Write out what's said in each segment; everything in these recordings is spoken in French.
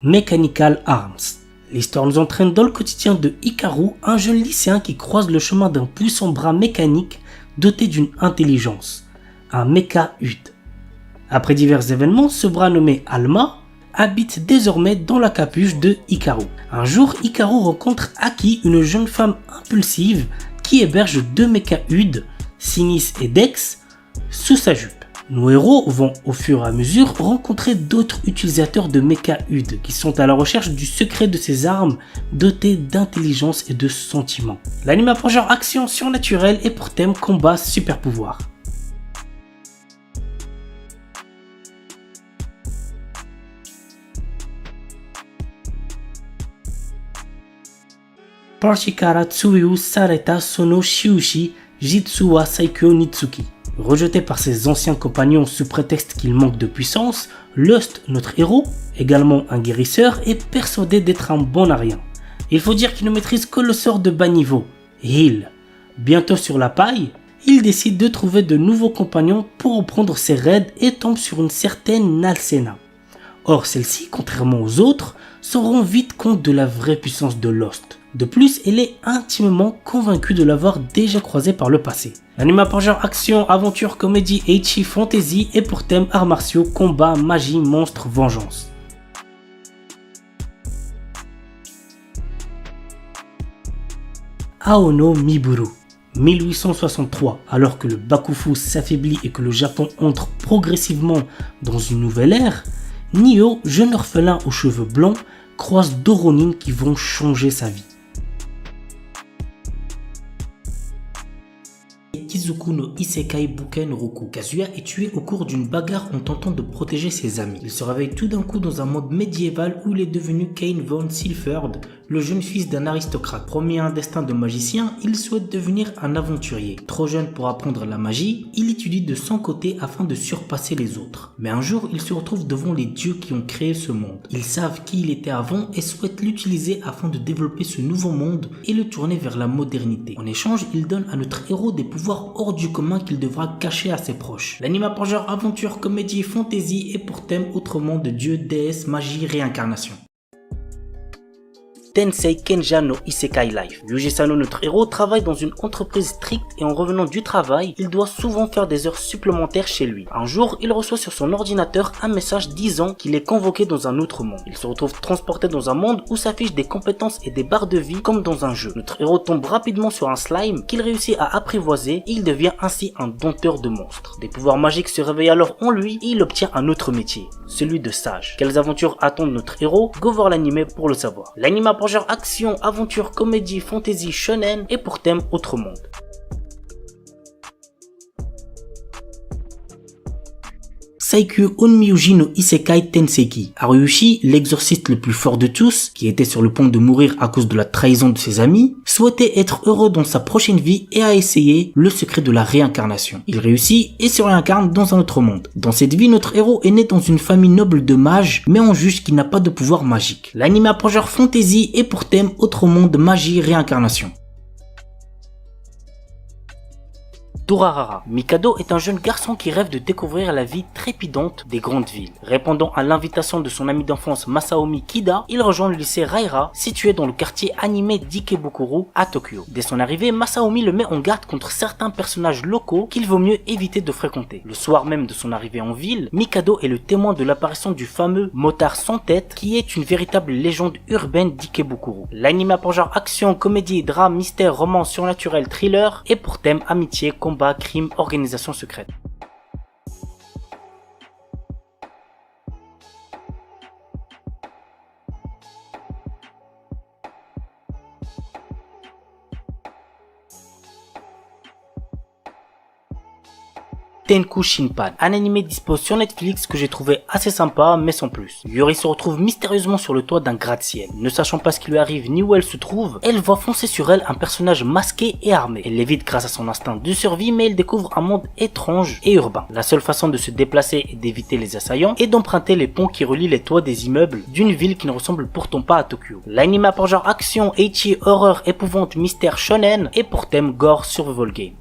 Mechanical Arms. L'histoire nous entraîne dans le quotidien de Hikaru, un jeune lycéen qui croise le chemin d'un puissant bras mécanique doté d'une intelligence, un Mecha-Ud. Après divers événements, ce bras nommé Alma habite désormais dans la capuche de Hikaru. Un jour, Hikaru rencontre Aki, une jeune femme impulsive qui héberge deux Mecha-Ud, Sinis et Dex, sous sa jupe. Nos héros vont au fur et à mesure rencontrer d'autres utilisateurs de Mecha-Ud qui sont à la recherche du secret de ces armes dotées d'intelligence et de sentiments. L'anime a pour genre action surnaturelle et pour thème combat super pouvoir. Parshikara Tsuyu Sareta Sono Shiushi Jitsu wa Saikyo Nitsuki. Rejeté par ses anciens compagnons sous prétexte qu'il manque de puissance, Lust, notre héros, également un guérisseur, est persuadé d'être un bon à rien. Il faut dire qu'il ne maîtrise que le sort de bas niveau, Heal. Bientôt sur la paille, il décide de trouver de nouveaux compagnons pour reprendre ses raids et tombe sur une certaine Nalsena. Or celle-ci, contrairement aux autres, se rend vite compte de la vraie puissance de Lust. De plus, elle est intimement convaincue de l'avoir déjà croisé par le passé. L'anime a pour genre action, aventure, comédie, ecchi, fantasy et pour thème arts martiaux, combat, magie, monstre, vengeance. Aono Miburu. 1863, alors que le Bakufu s'affaiblit et que le Japon entre progressivement dans une nouvelle ère, Nio, jeune orphelin aux cheveux blonds, croise deux Ronin qui vont changer sa vie. Kizuku no Isekai Buken Roku. Kazuya est tué au cours d'une bagarre en tentant de protéger ses amis. Il se réveille tout d'un coup dans un monde médiéval où il est devenu Kane von Silford, le jeune fils d'un aristocrate. Promis à un destin de magicien, il souhaite devenir un aventurier. Trop jeune pour apprendre la magie, il étudie de son côté afin de surpasser les autres. Mais un jour, il se retrouve devant les dieux qui ont créé ce monde. Ils savent qui il était avant et souhaitent l'utiliser afin de développer ce nouveau monde et le tourner vers la modernité. En échange, il donne à notre héros des pouvoirs hors du commun qu'il devra cacher à ses proches. L'anime a pour genre aventure, comédie, fantasy et pour thème autrement de dieu, déesse, magie, réincarnation. Tensei Kenja no Isekai Life. Yuji Sano, notre héros, travaille dans une entreprise stricte et en revenant du travail, il doit souvent faire des heures supplémentaires chez lui. Un jour, il reçoit sur son ordinateur un message disant qu'il est convoqué dans un autre monde. Il se retrouve transporté dans un monde où s'affichent des compétences et des barres de vie comme dans un jeu. Notre héros tombe rapidement sur un slime qu'il réussit à apprivoiser et il devient ainsi un dompteur de monstres. Des pouvoirs magiques se réveillent alors en lui et il obtient un autre métier, celui de sage. Quelles aventures attendent notre héros? Go voir l'anime pour le savoir. L'anime a pour genre action, aventure, comédie, fantasy, shonen et pour thème autre monde. Saikyo Onmyuji no Isekai Tenseki. Haruyushi, l'exorciste le plus fort de tous, qui était sur le point de mourir à cause de la trahison de ses amis, souhaitait être heureux dans sa prochaine vie et a essayé le secret de la réincarnation. Il réussit et se réincarne dans un autre monde. Dans cette vie, notre héros est né dans une famille noble de mages, mais on juge qu'il n'a pas de pouvoir magique. L'anime a pour genre fantasy et pour thème autre monde, magie, réincarnation. Durarara. Mikado est un jeune garçon qui rêve de découvrir la vie trépidante des grandes villes. Répondant à l'invitation de son ami d'enfance Masaomi Kida, il rejoint le lycée Raira, situé dans le quartier animé d'Ikebukuro à Tokyo. Dès son arrivée, Masaomi le met en garde contre certains personnages locaux qu'il vaut mieux éviter de fréquenter. Le soir même de son arrivée en ville, Mikado est le témoin de l'apparition du fameux motard sans tête, qui est une véritable légende urbaine d'Ikebukuro. L'anime a pour genre action, comédie, drame, mystère, romance, surnaturel, thriller et pour thème amitié, combat, crime, organisation secrète. Tenku Shinpan, un animé dispo sur Netflix que j'ai trouvé assez sympa mais sans plus. Yuri se retrouve mystérieusement sur le toit d'un gratte-ciel. Ne sachant pas ce qui lui arrive ni où elle se trouve, elle voit foncer sur elle un personnage masqué et armé. Elle l'évite grâce à son instinct de survie mais elle découvre un monde étrange et urbain. La seule façon de se déplacer et d'éviter les assaillants est d'emprunter les ponts qui relient les toits des immeubles d'une ville qui ne ressemble pourtant pas à Tokyo. L'anime a pour genre action, ecchi, horreur, épouvante, mystère, shonen et pour thème gore, survival game.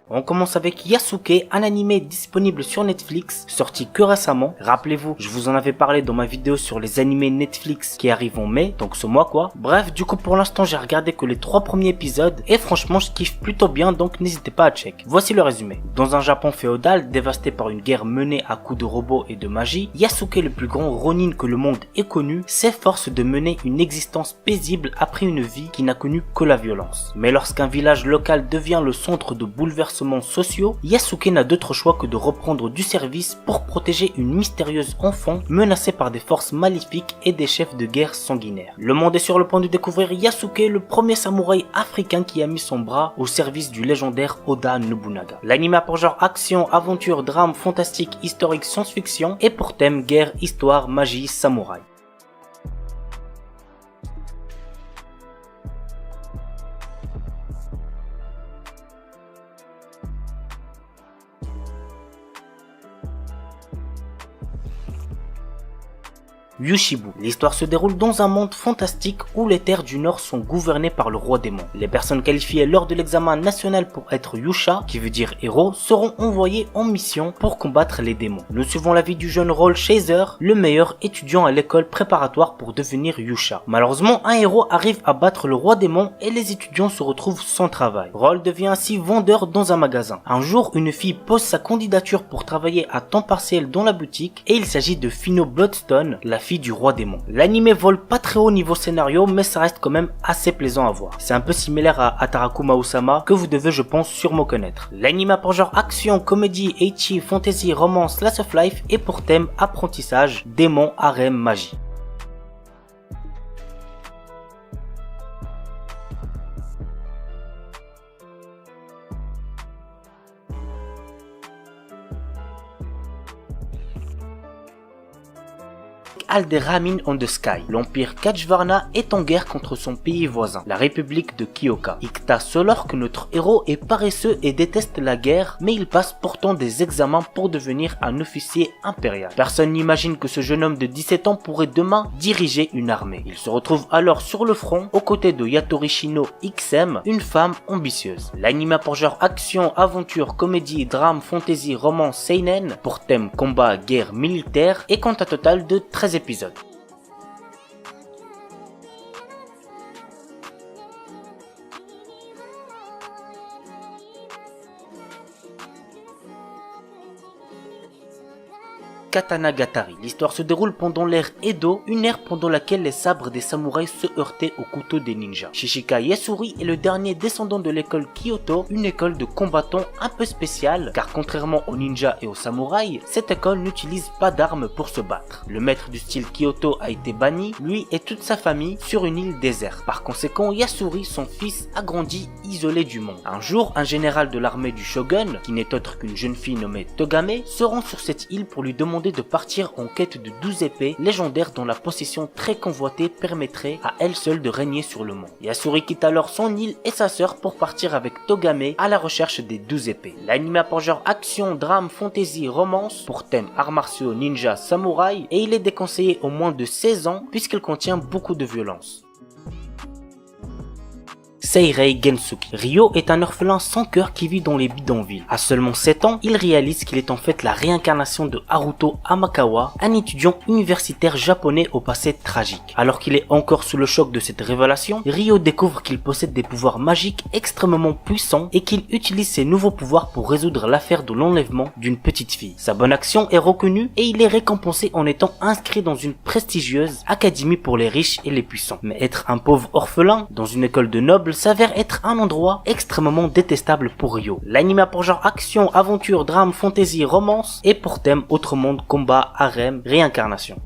On commence avec Yasuke, un animé disponible sur Netflix, sorti que récemment. Rappelez-vous, je vous en avais parlé dans ma vidéo sur les animés Netflix qui arrivent en mai, donc ce mois quoi. Bref, du coup pour l'instant j'ai regardé que les 3 premiers épisodes et franchement je kiffe plutôt bien, donc n'hésitez pas à check. Voici le résumé. Dans un Japon féodal dévasté par une guerre menée à coups de robots et de magie, Yasuke, le plus grand ronin que le monde ait connu, s'efforce de mener une existence paisible après une vie qui n'a connu que la violence. Mais lorsqu'un village local devient le centre de bouleversements sociaux, Yasuke n'a d'autre choix que de reprendre du service pour protéger une mystérieuse enfant menacée par des forces maléfiques et des chefs de guerre sanguinaires. Le monde est sur le point de découvrir Yasuke, le premier samouraï africain qui a mis son bras au service du légendaire Oda Nobunaga. L'anime a pour genre action, aventure, drame, fantastique, historique, science-fiction et pour thème guerre, histoire, magie, samouraï. Yushibu. L'histoire se déroule dans un monde fantastique où les terres du Nord sont gouvernées par le roi démon. Les personnes qualifiées lors de l'examen national pour être Yusha, qui veut dire héros, seront envoyées en mission pour combattre les démons. Nous suivons la vie du jeune Roll Chaser, le meilleur étudiant à l'école préparatoire pour devenir Yusha. Malheureusement, un héros arrive à battre le roi démon et les étudiants se retrouvent sans travail. Roll devient ainsi vendeur dans un magasin. Un jour, une fille pose sa candidature pour travailler à temps partiel dans la boutique et il s'agit de Fino Bloodstone, la fille du roi démon. L'anime vole pas très haut niveau scénario, mais ça reste quand même assez plaisant à voir. C'est un peu similaire à Atarakuma Usama, que vous devez je pense sûrement connaître. L'anime a pour genre action, comédie, ecchi, fantasy, romance, slice of life et pour thème apprentissage, démon, harem, magie. Alderamin on the Sky. L'empire Kachvarna est en guerre contre son pays voisin, la république de Kyoka. Ikta Solor, que notre héros est paresseux et déteste la guerre, mais il passe pourtant des examens pour devenir un officier impérial. Personne n'imagine que ce jeune homme de 17 ans pourrait demain diriger une armée. Il se retrouve alors sur le front, aux côtés de Yatorishino XM, une femme ambitieuse. L'anime a pour genre action, aventure, comédie, drame, fantasy, romance, seinen, pour thème combat, guerre, militaire, et compte un total de 13 épisodes. Katanagatari. L'histoire se déroule pendant l'ère Edo, une ère pendant laquelle les sabres des samouraïs se heurtaient aux couteaux des ninjas. Shishika Yasuri est le dernier descendant de l'école Kyoto, une école de combattants un peu spéciale, car contrairement aux ninjas et aux samouraïs, cette école n'utilise pas d'armes pour se battre. Le maître du style Kyoto a été banni, lui et toute sa famille, sur une île déserte. Par conséquent, Yasuri, son fils, a grandi isolé du monde. Un jour, un général de l'armée du shogun, qui n'est autre qu'une jeune fille nommée Togame, se rend sur cette île pour lui demander de partir en quête de 12 épées légendaires dont la possession très convoitée permettrait à elle seule de régner sur le monde. Yasuri quitte alors son île et sa sœur pour partir avec Togame à la recherche des 12 épées. L'anime a pour genre action, drame, fantasy, romance, pour thème arts martiaux, ninja, samouraï, et il est déconseillé aux moins de 16 ans puisqu'il contient beaucoup de violence. Seirei Gensuki. Ryo est un orphelin sans cœur qui vit dans les bidonvilles. À seulement 7 ans, il réalise qu'il est en fait la réincarnation de Haruto Amakawa, un étudiant universitaire japonais au passé tragique. Alors qu'il est encore sous le choc de cette révélation, Ryo découvre qu'il possède des pouvoirs magiques extrêmement puissants et qu'il utilise ses nouveaux pouvoirs pour résoudre l'affaire de l'enlèvement d'une petite fille. Sa bonne action est reconnue et il est récompensé en étant inscrit dans une prestigieuse académie pour les riches et les puissants. Mais être un pauvre orphelin dans une école de nobles s'avère être un endroit extrêmement détestable pour Ryo. L'anime a pour genre action, aventure, drame, fantasy, romance et pour thème autre monde, combat, harem, réincarnation.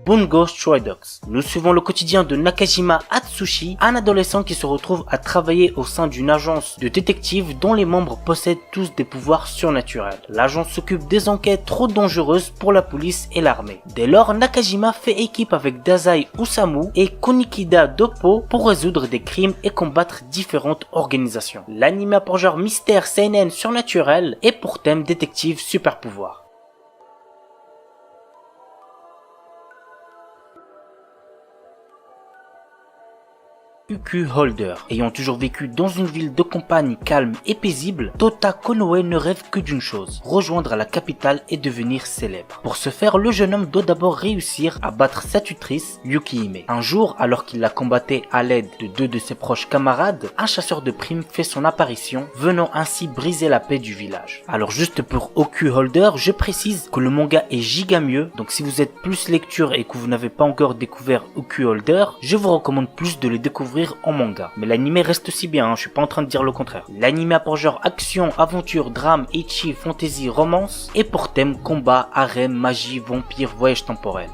Bungo Stray Dogs. Nous suivons le quotidien de Nakajima Atsushi, un adolescent qui se retrouve à travailler au sein d'une agence de détectives dont les membres possèdent tous des pouvoirs surnaturels. L'agence s'occupe des enquêtes trop dangereuses pour la police et l'armée. Dès lors, Nakajima fait équipe avec Dazai Osamu et Konikida Doppo pour résoudre des crimes et combattre différentes organisations. L'anime a pour genre mystère seinen surnaturel et pour thème détective super pouvoir. Uku Holder. Ayant toujours vécu dans une ville de campagne calme et paisible, Tota Konoe ne rêve que d'une chose, rejoindre la capitale et devenir célèbre. Pour ce faire, le jeune homme doit d'abord réussir à battre sa tutrice, Yukihime. Un jour, alors qu'il la combattait à l'aide de deux de ses proches camarades, un chasseur de primes fait son apparition, venant ainsi briser la paix du village. Alors juste pour Uku Holder, je précise que le manga est giga mieux, donc si vous êtes plus lecture et que vous n'avez pas encore découvert Uku Holder, je vous recommande plus de le découvrir en manga. Mais l'anime reste aussi bien, hein, je suis pas en train de dire le contraire. L'anime a pour genre action, aventure, drame, ecchi, fantasy, romance, et pour thème combat, harem, magie, vampire, voyage temporel.